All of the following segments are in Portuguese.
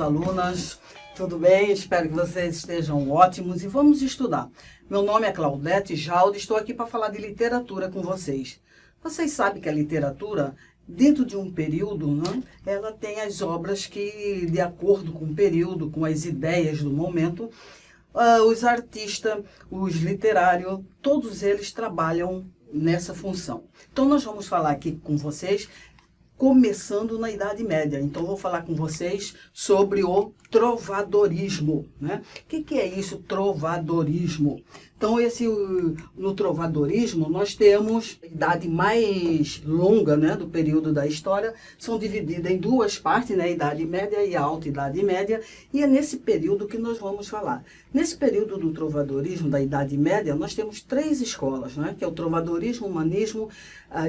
alunas, tudo bem? Espero que vocês estejam ótimos e vamos estudar. Meu nome é Claudete Jaldo e estou aqui para falar de literatura com vocês. Vocês sabem que a literatura, dentro de um período, né, ela tem as obras que, de acordo com o período, com as ideias do momento, os artistas, os literários, todos eles trabalham nessa função. Então, nós vamos falar aqui com vocês começando na Idade Média. Então, vou falar com vocês sobre o trovadorismo, né? O que é isso, trovadorismo? Então, no trovadorismo, nós temos a idade mais longa, né, do período da história, são divididas em duas partes, né, a Idade Média e a Alta Idade Média, e é nesse período que nós vamos falar. Nesse período do trovadorismo, da Idade Média, nós temos três escolas, né, que é o trovadorismo, o humanismo,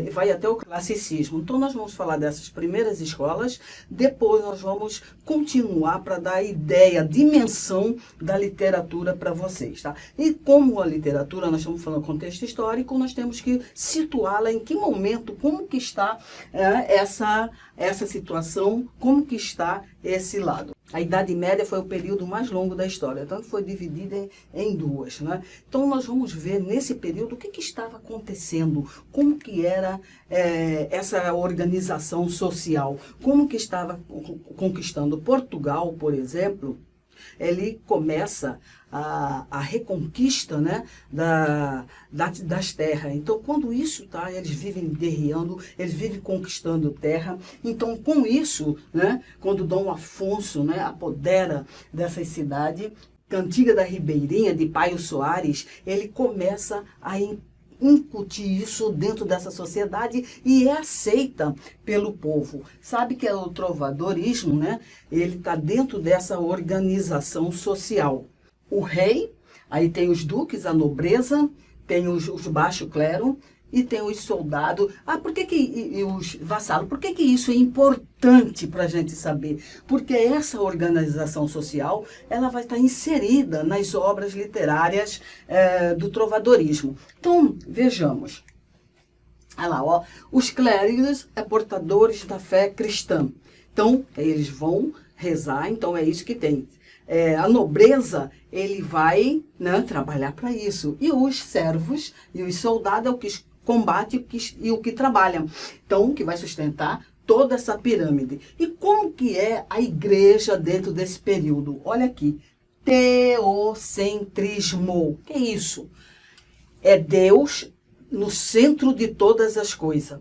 e vai até o classicismo. Então, nós vamos falar dessas primeiras escolas, depois nós vamos continuar para dar a ideia, a dimensão da literatura para vocês, tá? E como a literatura, nós estamos falando contexto histórico, nós temos que situá-la em que momento, como que está essa situação, como que está esse lado. A Idade Média foi o período mais longo da história, tanto foi dividida em duas, né? Então, nós vamos ver nesse período o que estava acontecendo, como que era essa organização social, como que estava conquistando Portugal, por exemplo. Ele começa a reconquista, né, das terras. Então, quando isso está, eles vivem guerreando, eles vivem conquistando terra. Então, com isso, né, quando Dom Afonso, né, apodera dessa cidade, Cantiga da Ribeirinha, de Paio Soares, ele começa a incutir isso dentro dessa sociedade e é aceita pelo povo. Sabe que é o trovadorismo, né? Ele está dentro dessa organização social. O rei, aí tem os duques, a nobreza, tem os baixo clero e tem os soldados. Por que e os vassalos? Por que isso é importante para a gente saber? Porque essa organização social, ela vai estar inserida nas obras literárias do trovadorismo. Então, vejamos. Olha lá, ó, os clérigos portadores da fé cristã. Então, eles vão rezar, então é isso que tem. A nobreza, ele vai, né, trabalhar para isso. E os servos e os soldados é o que combate e o que trabalha. Então, que vai sustentar toda essa pirâmide. E como que é a igreja dentro desse período? Olha aqui, teocentrismo. O que é isso? É Deus no centro de todas as coisas.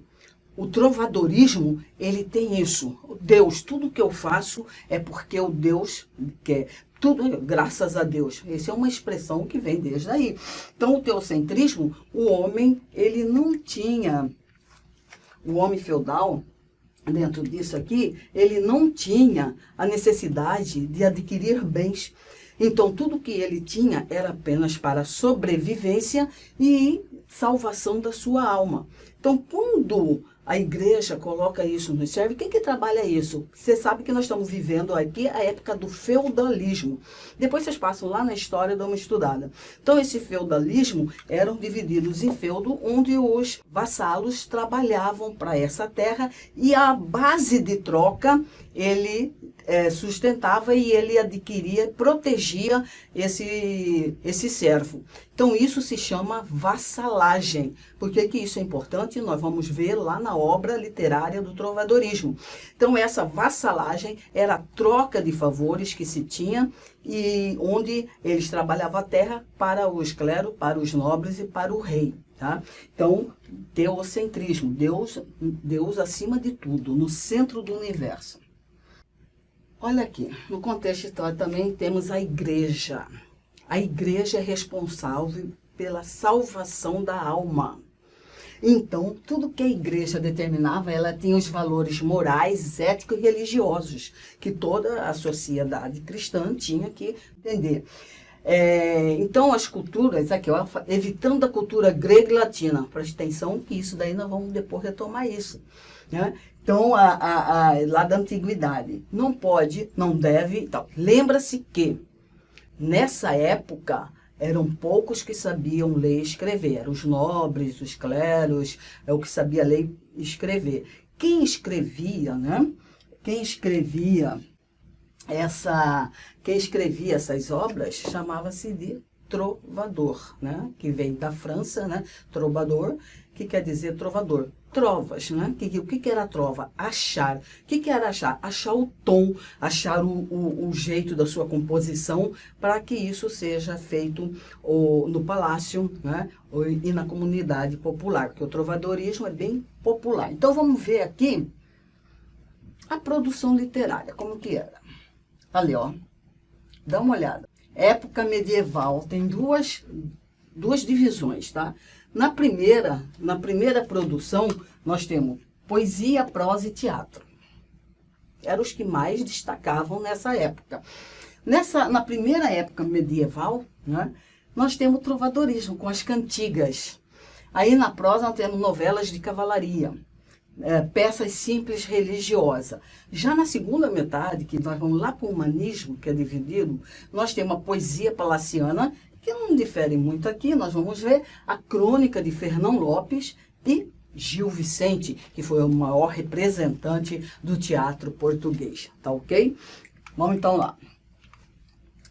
O trovadorismo, ele tem isso. Deus, tudo que eu faço é porque o Deus quer. Tudo graças a Deus. Essa é uma expressão que vem desde aí. Então, o teocentrismo, o homem, ele não tinha, o homem feudal, dentro disso aqui, ele não tinha a necessidade de adquirir bens. Então, tudo que ele tinha era apenas para sobrevivência e salvação da sua alma. Então, quando a igreja coloca isso nos servos, quem que trabalha isso? Você sabe que nós estamos vivendo aqui a época do feudalismo. Depois vocês passam lá na história e dão uma estudada. Então, esse feudalismo eram divididos em feudo, onde os vassalos trabalhavam para essa terra e a base de troca ele sustentava e ele adquiria, protegia esse servo. Então, isso se chama vassalagem. Por que que isso é importante? Nós vamos ver lá na obra literária do trovadorismo. Então, essa vassalagem era a troca de favores que se tinha e onde eles trabalhavam a terra para os cleros, para os nobres e para o rei. Tá? Então, teocentrismo, Deus acima de tudo, no centro do universo. Olha aqui, no contexto histórico também temos a igreja. A igreja é responsável pela salvação da alma. Então, tudo que a igreja determinava, ela tinha os valores morais, éticos e religiosos, que toda a sociedade cristã tinha que entender. Então, as culturas, aqui, ó, evitando a cultura grega e latina. Preste atenção que isso daí nós vamos depois retomar isso, né? Então, lá da antiguidade, não pode, não deve e tal. Lembra-se que, nessa época, eram poucos que sabiam ler e escrever. Eram os nobres, os cleros, é o que sabia ler e escrever. Quem escrevia, né? Quem escrevia Quem escrevia essas obras chamava-se de trovador, né? Que vem da França, né? Trovador, que quer dizer trovador. Trovas, né? O que era trova? Achar. O que era achar? Achar o tom, achar o jeito da sua composição para que isso seja feito no palácio, né? E na comunidade popular, porque o trovadorismo é bem popular. Então vamos ver aqui a produção literária, como que era. Ali, ó, dá uma olhada. Época medieval tem duas divisões, tá? Na primeira produção, nós temos poesia, prosa e teatro. Eram os que mais destacavam nessa época. Na primeira época medieval, né, nós temos trovadorismo com as cantigas. Aí na prosa nós temos novelas de cavalaria. Peças simples religiosas. Já na segunda metade, que nós vamos lá para o humanismo, que é dividido, nós temos a poesia palaciana, que não difere muito aqui, nós vamos ver a crônica de Fernão Lopes e Gil Vicente, que foi o maior representante do teatro português, tá ok? Vamos então lá.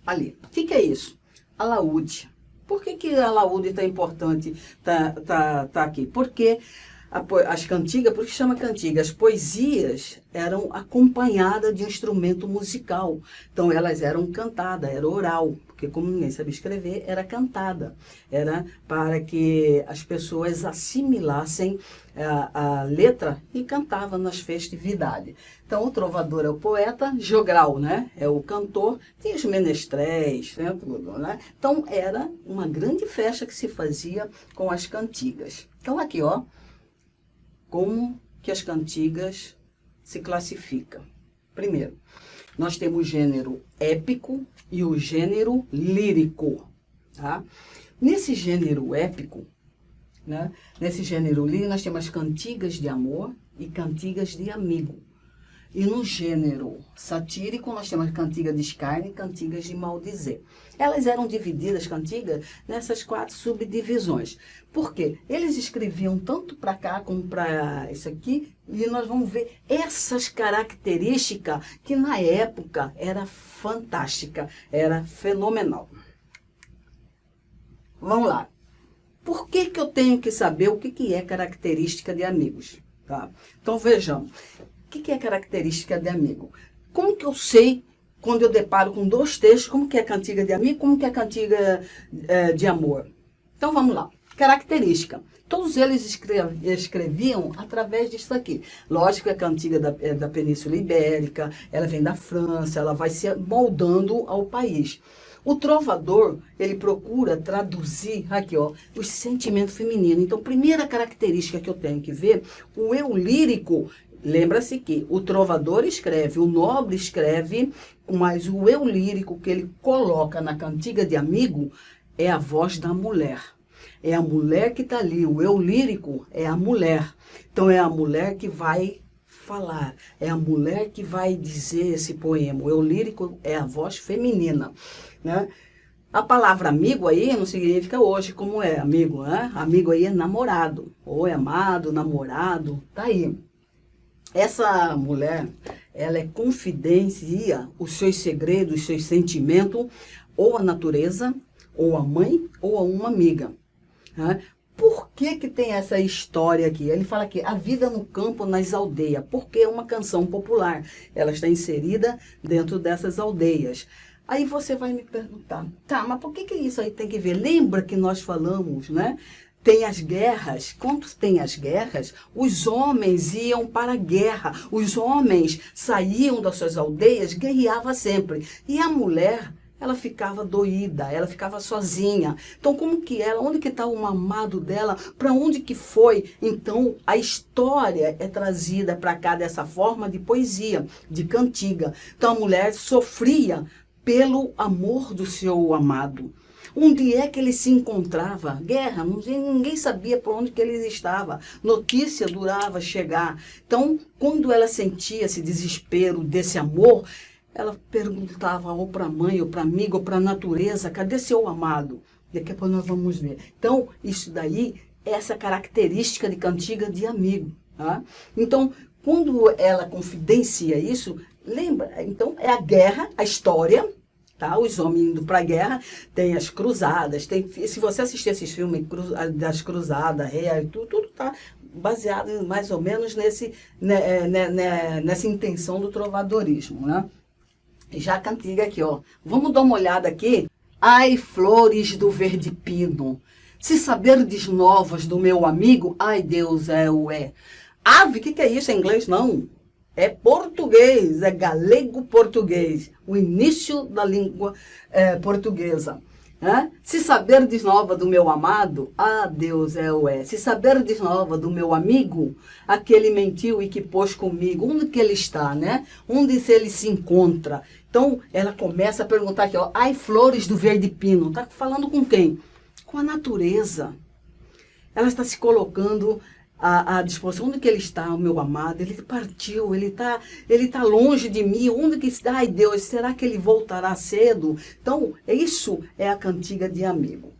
Ali, o que é isso? Alaúde. Por que a alaúde está importante, tá aqui? Porque as cantigas, por que chama cantiga? As poesias eram acompanhadas de um instrumento musical. Então, elas eram cantadas, era oral, porque como ninguém sabia escrever, era cantada. Era para que as pessoas assimilassem a letra e cantavam nas festividades. Então, o trovador é o poeta, jogral, né? É o cantor, tem os menestréis, né? Tudo, né? Então, era uma grande festa que se fazia com as cantigas. Então, aqui, ó, como que as cantigas se classificam? Primeiro, nós temos o gênero épico e o gênero lírico, tá? Nesse gênero épico, né? Nesse gênero lírico, nós temos as cantigas de amor e cantigas de amigo. E no gênero satírico, nós temos cantigas de escárnio e cantigas de maldizer. Elas eram divididas, cantigas, nessas 4 subdivisões. Por quê? Eles escreviam tanto para cá como para isso aqui, e nós vamos ver essas características que na época era fantástica, era fenomenal. Vamos lá. Por que eu tenho que saber o que é característica de amigos? Tá? Então vejamos. O que é característica de amigo? Como que eu sei, quando eu deparo com 2 textos, como que é cantiga de amigo, como que é cantiga de amor? Então vamos lá. Característica. Todos eles escreviam através disso aqui. Lógico que a cantiga da Península Ibérica, ela vem da França, ela vai se moldando ao país. O trovador, ele procura traduzir aqui, ó, os sentimentos femininos. Então, primeira característica que eu tenho que ver, o eu lírico. Lembra-se que o trovador escreve, o nobre escreve, mas o eu lírico que ele coloca na cantiga de amigo é a voz da mulher. É a mulher que está ali, o eu lírico é a mulher. Então é a mulher que vai falar, é a mulher que vai dizer esse poema. O eu lírico é a voz feminina, né? A palavra amigo aí não significa hoje como é amigo, né? Amigo aí é namorado, ou é amado, namorado, tá aí. Essa mulher, ela confidencia os seus segredos, os seus sentimentos, ou à natureza, ou à mãe, ou a uma amiga. Né? Por que tem essa história aqui? Ele fala que a vida no campo, nas aldeias, porque é uma canção popular. Ela está inserida dentro dessas aldeias. Aí você vai me perguntar, tá, mas por que isso aí tem que ver? Lembra que nós falamos, né? Tem as guerras. Quando tem as guerras, os homens iam para a guerra. Os homens saíam das suas aldeias, guerreavam sempre. E a mulher, ela ficava doída, ela ficava sozinha. Então, como que ela, onde que está o amado dela? Para onde que foi? Então, a história é trazida para cá dessa forma de poesia, de cantiga. Então, a mulher sofria pelo amor do seu amado. Onde é que ele se encontrava? Guerra, ninguém sabia por onde que ele estava. Notícia durava chegar. Então, quando ela sentia esse desespero desse amor, ela perguntava ou para a mãe, ou para a amiga, ou para a natureza, cadê seu amado? Daqui a pouco nós vamos ver. Então, isso daí é essa característica de cantiga de amigo. Tá? Então, quando ela confidencia isso, Lembra? Então, é a guerra, a história, tá? Os homens indo para a guerra, tem as cruzadas, tem, se você assistir esses filmes das cruzadas, tudo tá baseado mais ou menos nessa intenção do trovadorismo, né? Já a cantiga aqui, ó. Vamos dar uma olhada aqui. Ai, flores do verde pino, se saberdes novas do meu amigo, ai, Deus é o é. Ave, o que é isso? É inglês? Não. É português, é galego-português, o início da língua portuguesa. Se saberdes nova do meu amado, ah, Deus é o é. Se saberdes nova do meu amigo, aquele mentiu e que pôs comigo, onde que ele está, né? Onde ele se encontra? Então, ela começa a perguntar aqui, ó, ai, flores do verde pino, tá falando com quem? Com a natureza. Ela está se colocando à disposição. Onde que ele está, o meu amado? Ele partiu, ele tá longe de mim. Onde que está? Ai, Deus, será que ele voltará cedo? Então, isso é a cantiga de amigo.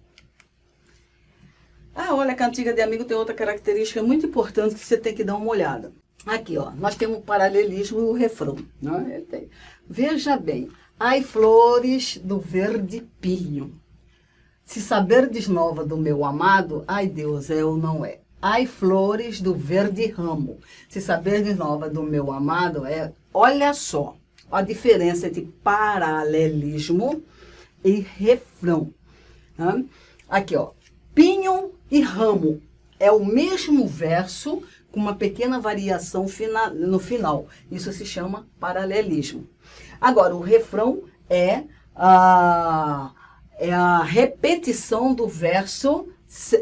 Ah, olha, a cantiga de amigo tem outra característica muito importante que você tem que dar uma olhada. Aqui, ó, nós temos o paralelismo e o refrão, né? Veja bem, ai, flores do verde pinho, se saberdes nova do meu amado, ai, Deus é ou não é. Ai, flores do verde ramo, se saberdes nova do meu amado, é. Olha só a diferença entre paralelismo e refrão. Né? Aqui, ó, pinho e ramo é o mesmo verso com uma pequena variação no final. Isso se chama paralelismo. Agora, o refrão é a repetição do verso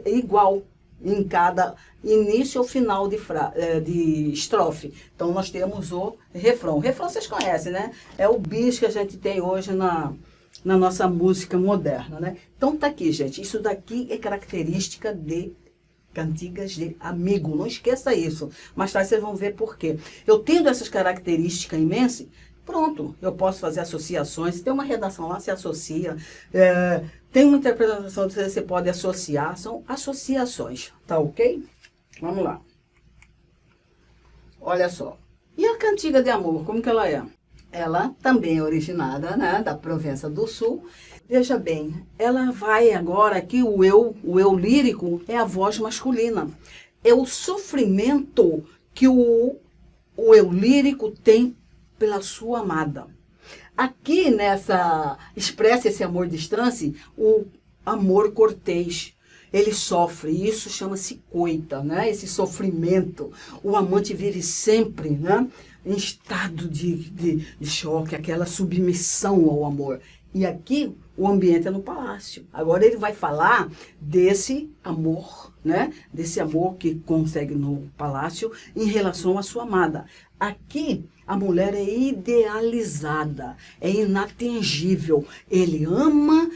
igual em cada início ou final de estrofe. Então, nós temos o refrão. O refrão vocês conhecem, né? É o bis que a gente tem hoje na nossa música moderna, né? Então, tá aqui, gente. Isso daqui é característica de cantigas de amigo. Não esqueça isso. Mais tarde vocês vão ver por quê. Eu tendo essas características imensas, pronto, eu posso fazer associações. Se tem uma redação lá, se associa. Tem uma interpretação que você pode associar. São associações, tá ok? Vamos lá. Olha só. E a cantiga de amor, como que ela é? Ela também é originada, né, da Provença do Sul. Veja bem, ela vai agora aqui, o eu lírico é a voz masculina. É o sofrimento que o eu lírico tem pela sua amada. Aqui expressa esse amor distante, o amor cortês. Ele sofre, isso chama-se coita, né? Esse sofrimento. O amante vive sempre, né, em estado de choque, aquela submissão ao amor. E aqui o ambiente é no palácio. Agora ele vai falar desse amor, né? Desse amor que consegue no palácio em relação à sua amada. Aqui a mulher é idealizada, é inatingível. Ele ama,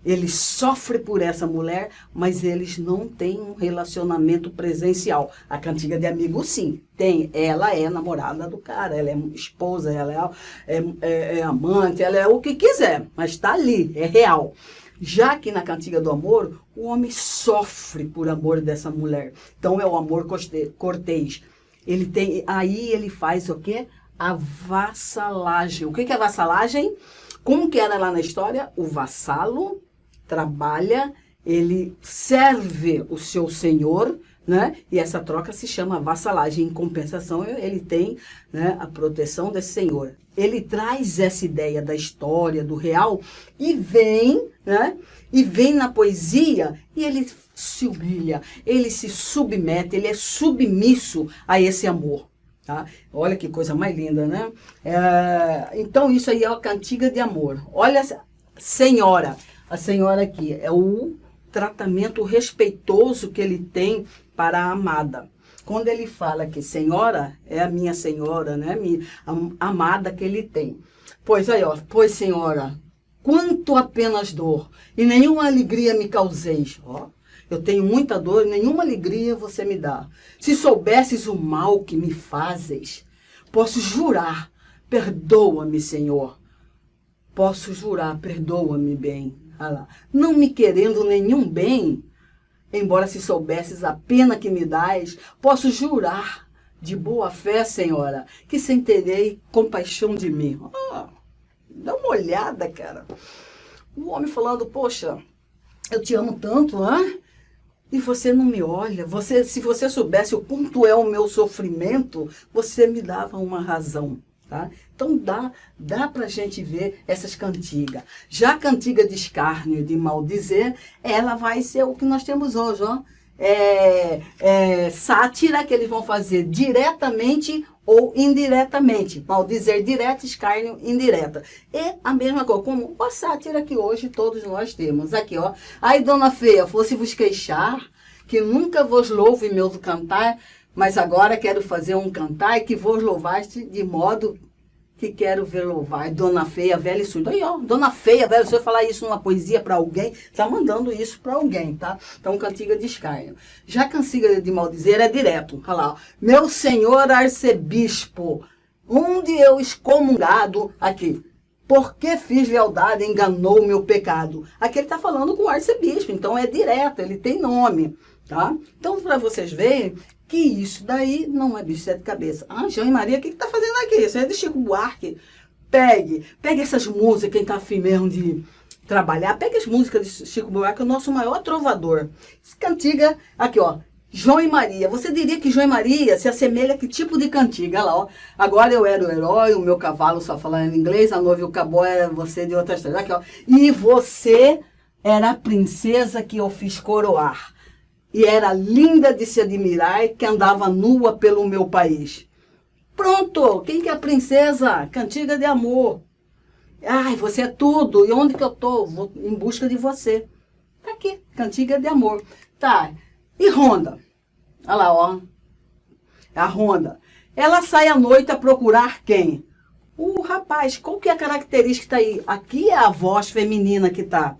ele sofre por essa mulher, mas eles não têm um relacionamento presencial. A cantiga de amigo, sim, tem. Ela é namorada do cara, ela é esposa, ela é amante, ela é o que quiser, mas está ali, é real. Já que na cantiga do amor, o homem sofre por amor dessa mulher. Então é o amor cortês. Aí ele faz o quê? A vassalagem. O que é vassalagem? Como que era lá na história? O vassalo trabalha, ele serve o seu senhor, né? E essa troca se chama vassalagem. Em compensação, ele tem, né, a proteção desse senhor. Ele traz essa ideia da história, do real, e vem, né? E vem na poesia e ele se humilha, ele se submete, ele é submisso a esse amor. Tá? Olha que coisa mais linda, né? Então, isso aí é a cantiga de amor. Olha, senhora, a senhora aqui é o tratamento respeitoso que ele tem para a amada. Quando ele fala que senhora, é a minha senhora, né? A amada que ele tem. Pois aí, ó, pois senhora, quanto apenas dor, e nenhuma alegria me causeis. Ó, eu tenho muita dor e nenhuma alegria você me dá. Se soubesses o mal que me fazes, posso jurar, perdoa-me, Senhor. Posso jurar, perdoa-me bem. Ah lá. Não me querendo nenhum bem, embora se soubesses a pena que me dás, posso jurar, de boa fé, senhora, que sentirei compaixão de mim. Ah, dá uma olhada, cara. O homem falando, poxa, eu te amo tanto, hein? E você não me olha. Se você soubesse o quanto é o meu sofrimento, você me dava uma razão. Tá? Então dá pra gente ver essas cantigas. Já a cantiga de escárnio e de maldizer, ela vai ser o que nós temos hoje, ó. Sátira que eles vão fazer diretamente ou indiretamente. Maldizer direto, escárnio indireta. E a mesma coisa, como a sátira que hoje todos nós temos. Aqui, ó. Aí, dona feia, fosse vos queixar, que nunca vos louve meus cantar, mas agora quero fazer um cantar que vos louvaste de modo que quero ver louvar. Dona feia, velha e surda. Aí, ó, dona feia, velha, se eu falar isso numa poesia para alguém, tá mandando isso para alguém, tá? Então, cantiga de escárnio. Já a cantiga de maldizer é direto. Olha lá, ó. Meu senhor arcebispo, onde eu excomungado, aqui, porque fiz lealdade, enganou o meu pecado. Aqui ele tá falando com o arcebispo, então é direto, ele tem nome, tá? Então, para vocês verem que isso daí não é bicho de sete cabeças. Ah, João e Maria, o que tá fazendo aqui? Isso é de Chico Buarque. Pegue essas músicas, quem tá afim mesmo de trabalhar, pegue as músicas de Chico Buarque, o nosso maior trovador. Essa cantiga, aqui ó, João e Maria. Você diria que João e Maria se assemelha a que tipo de cantiga? Olha lá, ó. Agora eu era o herói, o meu cavalo só falando em inglês, a noiva e o cowboy era você de outras coisas. Aqui ó, e você era a princesa que eu fiz coroar. E era linda de se admirar, que andava nua pelo meu país. Pronto! Quem que é a princesa? Cantiga de amor. Ai, você é tudo. E onde que eu tô? Vou em busca de você. Tá aqui, cantiga de amor. Tá. E Ronda? Olha lá, ó. A Ronda. Ela sai à noite a procurar quem? O rapaz. Qual que é a característica aí? Aqui é a voz feminina que tá.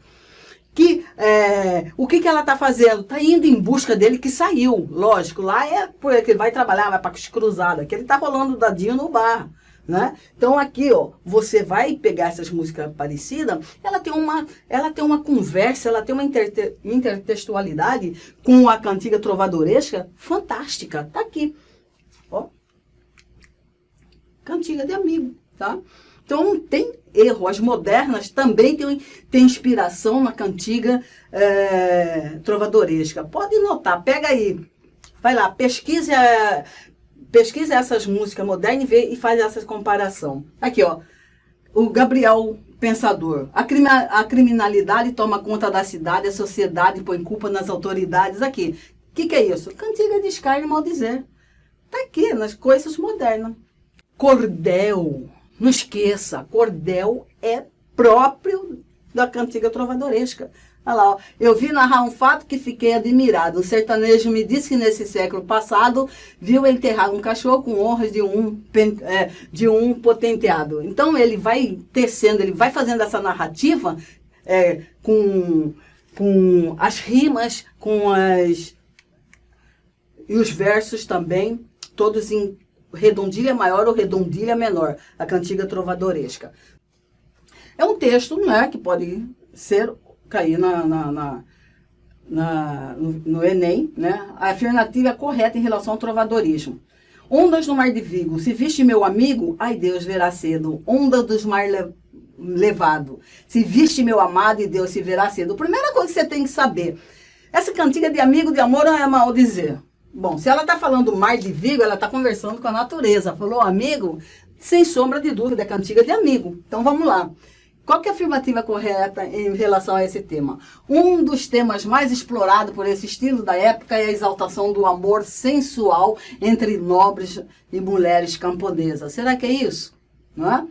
O que ela está fazendo? Está indo em busca dele que saiu, lógico. Lá é porque ele vai trabalhar, vai para as cruzadas, que ele está rolando dadinho no bar, né? Então aqui, ó, você vai pegar essas músicas parecidas, ela tem uma conversa, ela tem uma intertextualidade com a cantiga trovadoresca fantástica. Tá aqui, ó, cantiga de amigo, tá? Então, não tem erro. As modernas também têm inspiração na cantiga trovadoresca. Pode notar, pega aí, vai lá, pesquisa essas músicas modernas e faz essa comparação. Aqui, ó, o Gabriel Pensador. A criminalidade toma conta da cidade, a sociedade põe culpa nas autoridades. Aqui, o que é isso? Cantiga de escárnio e maldizer. Tá aqui, nas coisas modernas. Cordel. Não esqueça, cordel é próprio da cantiga trovadoresca. Olha lá, ó. Eu vi narrar um fato que fiquei admirado. Um sertanejo me disse que nesse século passado viu enterrar um cachorro com honras de um potenteado. Então ele vai tecendo, ele vai fazendo essa narrativa com as rimas, e os versos também, todos em redondilha maior ou redondilha menor, a cantiga trovadoresca. É um texto, né, que pode cair no Enem, né? A afirmativa é correta em relação ao trovadorismo. Ondas no mar de Vigo, se viste meu amigo, ai Deus verá cedo. Onda dos mar levado, se viste meu amado, e Deus se verá cedo. A primeira coisa que você tem que saber, essa cantiga de amigo, de amor, não é maldizer. Bom, se ela está falando mar de Vigo, ela está conversando com a natureza. Falou amigo, sem sombra de dúvida, é cantiga de amigo. Então vamos lá. Qual que é a afirmativa correta em relação a esse tema? Um dos temas mais explorados por esse estilo da época é a exaltação do amor sensual entre nobres e mulheres camponesas. Será que é isso? Não é?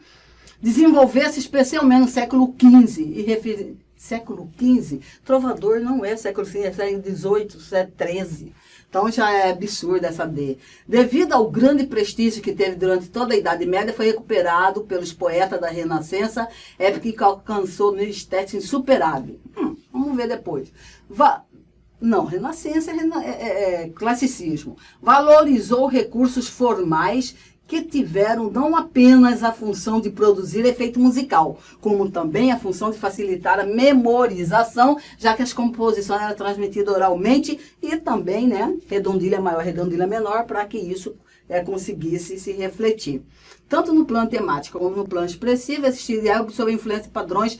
Desenvolveu-se especialmente no século XV. Século XV? Trovador não é século XV, é século XVIII, século XIII. Então já é absurdo essa D. Devido ao grande prestígio que teve durante toda a Idade Média, foi recuperado pelos poetas da Renascença, época que alcançou nível estético insuperável. Vamos ver depois. Não, Renascença é classicismo. Valorizou recursos formais que tiveram não apenas a função de produzir efeito musical, como também a função de facilitar a memorização, já que as composições eram transmitidas oralmente, e também, né, redondilha maior, redondilha menor, para que isso conseguisse se refletir. Tanto no plano temático como no plano expressivo, existiria algo sob a influência de padrões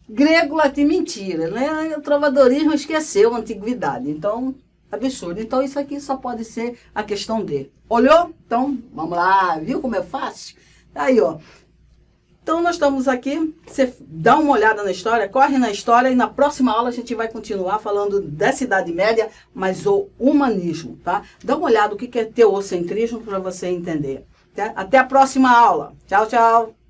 grego, latim, mentira, né? O trovadorismo esqueceu a antiguidade, então, absurdo. Então, isso aqui só pode ser a questão de. Olhou? Então, vamos lá, viu como é fácil? Aí, ó. Então, nós estamos aqui, você dá uma olhada na história, corre na história, e na próxima aula a gente vai continuar falando dessa Idade Média, mas o humanismo, tá? Dá uma olhada no que é teocentrismo para você entender. Tá? Até a próxima aula. Tchau, tchau.